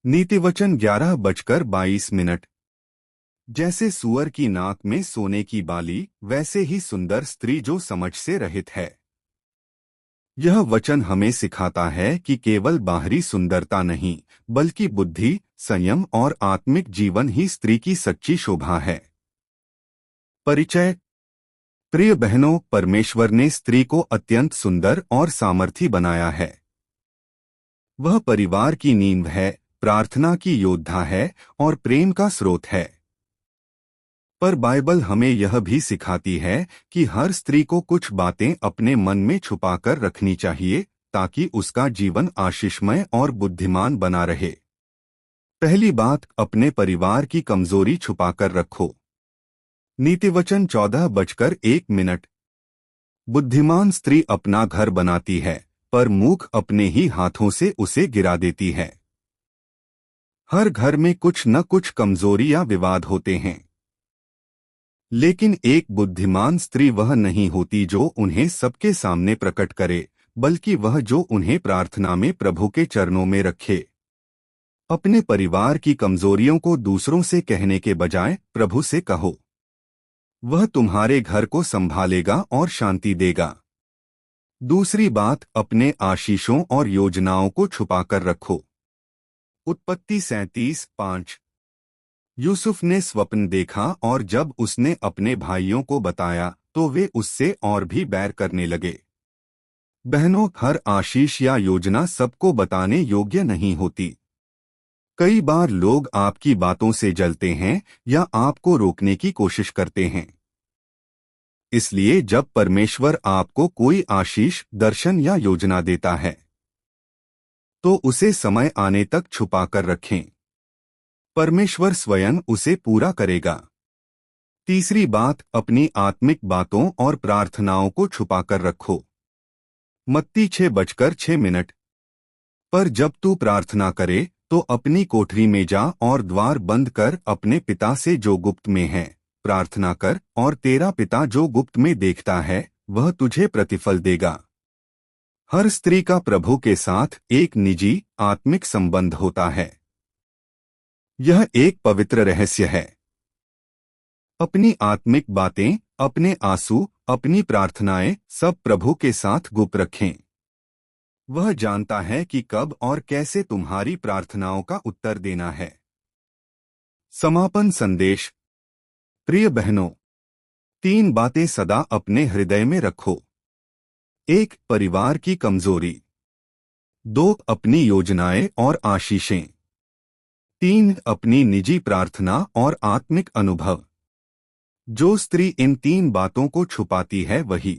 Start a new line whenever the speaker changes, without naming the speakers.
नीतिवचन 11:22। जैसे सूअर की नाक में सोने की बाली, वैसे ही सुंदर स्त्री जो समझ से रहित है। यह वचन हमें सिखाता है कि केवल बाहरी सुंदरता नहीं, बल्कि बुद्धि, संयम और आत्मिक जीवन ही स्त्री की सच्ची शोभा है। परिचय। प्रिय बहनों, परमेश्वर ने स्त्री को अत्यंत सुंदर और सामर्थी बनाया है। वह परिवार की नींव है, प्रार्थना की योद्धा है और प्रेम का स्रोत है। पर बाइबल हमें यह भी सिखाती है कि हर स्त्री को कुछ बातें अपने मन में छुपाकर रखनी चाहिए, ताकि उसका जीवन आशीषमय और बुद्धिमान बना रहे। पहली बात, अपने परिवार की कमजोरी छुपाकर रखो। नीतिवचन 14:01। बुद्धिमान स्त्री अपना घर बनाती है, पर मूर्ख अपने ही हाथों से उसे गिरा देती है। हर घर में कुछ न कुछ कमजोरी या विवाद होते हैं, लेकिन एक बुद्धिमान स्त्री वह नहीं होती जो उन्हें सबके सामने प्रकट करे, बल्कि वह जो उन्हें प्रार्थना में प्रभु के चरणों में रखे। अपने परिवार की कमजोरियों को दूसरों से कहने के बजाय प्रभु से कहो। वह तुम्हारे घर को संभालेगा और शांति देगा। दूसरी बात, अपने आशीषों और योजनाओं को छुपाकर रखो। उत्पत्ति 37:5। यूसुफ ने स्वप्न देखा और जब उसने अपने भाइयों को बताया तो वे उससे और भी बैर करने लगे। बहनों, हर आशीष या योजना सबको बताने योग्य नहीं होती। कई बार लोग आपकी बातों से जलते हैं या आपको रोकने की कोशिश करते हैं। इसलिए जब परमेश्वर आपको कोई आशीष, दर्शन या योजना देता है, तो उसे समय आने तक छुपाकर रखें। परमेश्वर स्वयं उसे पूरा करेगा। तीसरी बात, अपनी आत्मिक बातों और प्रार्थनाओं को छुपाकर रखो। मत्ती 6:6। पर जब तू प्रार्थना करे तो अपनी कोठरी में जा और द्वार बंद कर अपने पिता से जो गुप्त में है प्रार्थना कर, और तेरा पिता जो गुप्त में देखता है वह तुझे प्रतिफल देगा। हर स्त्री का प्रभु के साथ एक निजी, आत्मिक संबंध होता है। यह एक पवित्र रहस्य है। अपनी आत्मिक बातें, अपने आंसू, अपनी प्रार्थनाएं सब प्रभु के साथ गुप्त रखें। वह जानता है कि कब और कैसे तुम्हारी प्रार्थनाओं का उत्तर देना है। समापन संदेश। प्रिय बहनों, 3 बातें सदा अपने हृदय में रखो। 1. परिवार की कमजोरी। 2. अपनी योजनाएं और आशीषें। 3. अपनी निजी प्रार्थना और आत्मिक अनुभव। जो स्त्री इन 3 बातों को छुपाती है वही